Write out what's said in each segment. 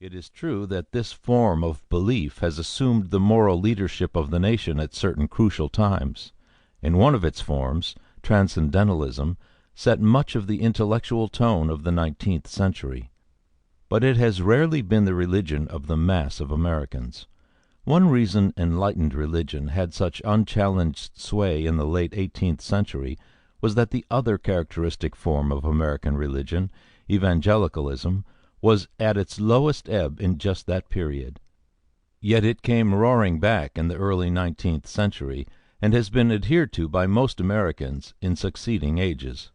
It is true that this form of belief has assumed the moral leadership of the nation at certain crucial times. In one of its forms, transcendentalism set much of the intellectual tone of the 19th century. But it has rarely been the religion of the mass of Americans. One reason enlightened religion had such unchallenged sway in the late 18th century was that the other characteristic form of American religion, evangelicalism, was at its lowest ebb in just that period. Yet it came roaring back in the early 19th century, and has been adhered to by most Americans in succeeding ages.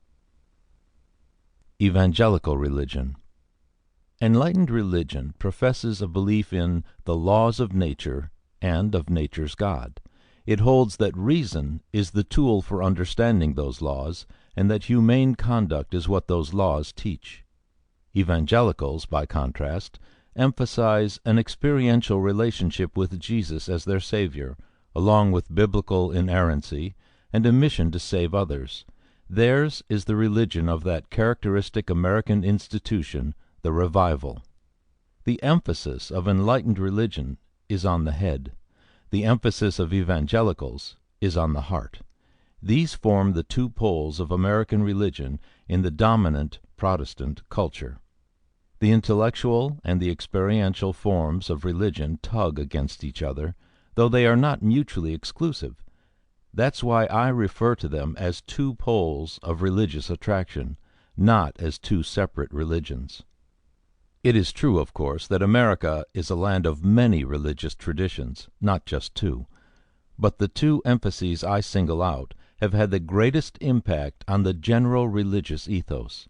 Evangelical religion. Enlightened religion professes a belief in the laws of nature and of nature's God. It holds that reason is the tool for understanding those laws, and that humane conduct is what those laws teach. Evangelicals, by contrast, emphasize an experiential relationship with Jesus as their Savior, along with biblical inerrancy and a mission to save others. Theirs is the religion of that characteristic American institution, the revival. The emphasis of enlightened religion is on the head. The emphasis of evangelicals is on the heart. These form the two poles of American religion in the dominant Protestant culture. The intellectual and the experiential forms of religion tug against each other, though they are not mutually exclusive. That's why I refer to them as two poles of religious attraction, not as two separate religions. It is true, of course, that America is a land of many religious traditions, not just two. But the two emphases I single out have had the greatest impact on the general religious ethos.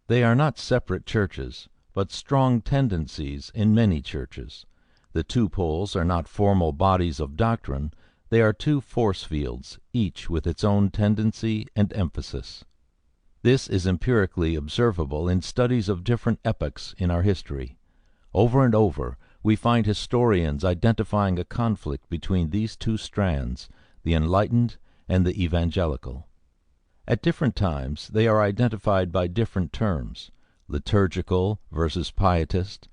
They are not separate churches, but strong tendencies in many churches. The two poles are not formal bodies of doctrine, they are two force fields, each with its own tendency and emphasis. This is empirically observable in studies of different epochs in our history. Over and over we find historians identifying a conflict between these two strands, the enlightened and the evangelical. At different times they are identified by different terms: liturgical versus pietist,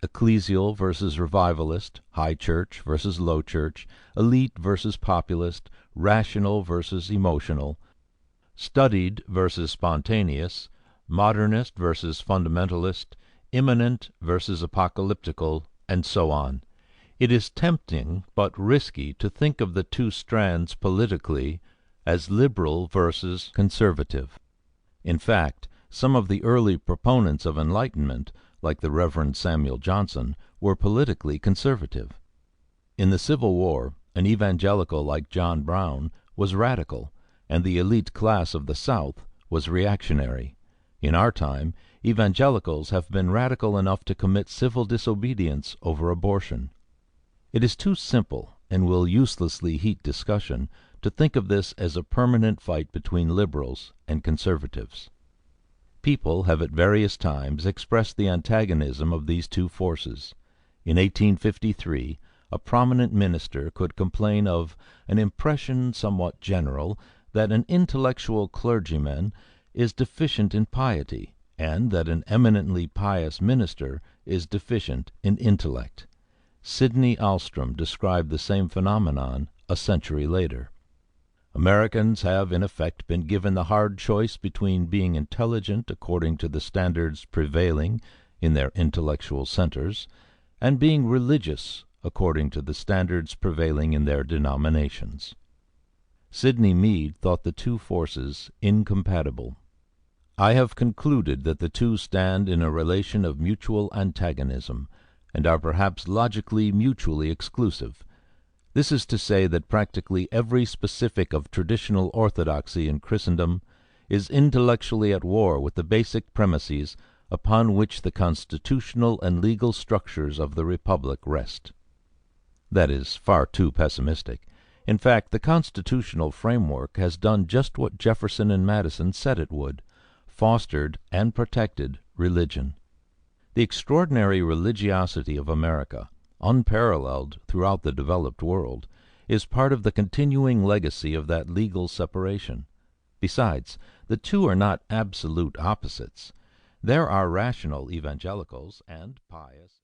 ecclesial versus revivalist, high church versus low church, elite versus populist, rational versus emotional, studied versus spontaneous, modernist versus fundamentalist, immanent versus apocalyptical, and so on. It is tempting but risky to think of the two strands politically as liberal versus conservative. In fact, some of the early proponents of enlightenment, like the Reverend Samuel Johnson, were politically conservative. In the Civil War, an evangelical like John Brown was radical, and the elite class of the South was reactionary. In our time, evangelicals have been radical enough to commit civil disobedience over abortion. It is too simple, and will uselessly heat discussion, to think of this as a permanent fight between liberals and conservatives. People have at various times expressed the antagonism of these two forces. In 1853, a prominent minister could complain of an impression somewhat general that an intellectual clergyman is deficient in piety, and that an eminently pious minister is deficient in intellect. Sidney Alstrom described the same phenomenon a century later. Americans have in effect been given the hard choice between being intelligent according to the standards prevailing in their intellectual centers, and being religious according to the standards prevailing in their denominations. Sidney Mead thought the two forces incompatible. I have concluded that the two stand in a relation of mutual antagonism, and are perhaps logically mutually exclusive. This is to say that practically every specific of traditional orthodoxy in Christendom is intellectually at war with the basic premises upon which the constitutional and legal structures of the Republic rest. That is far too pessimistic. In fact, the constitutional framework has done just what Jefferson and Madison said it would: fostered and protected religion. The extraordinary religiosity of America, unparalleled throughout the developed world, is part of the continuing legacy of that legal separation. Besides, the two are not absolute opposites. There are rational evangelicals and pious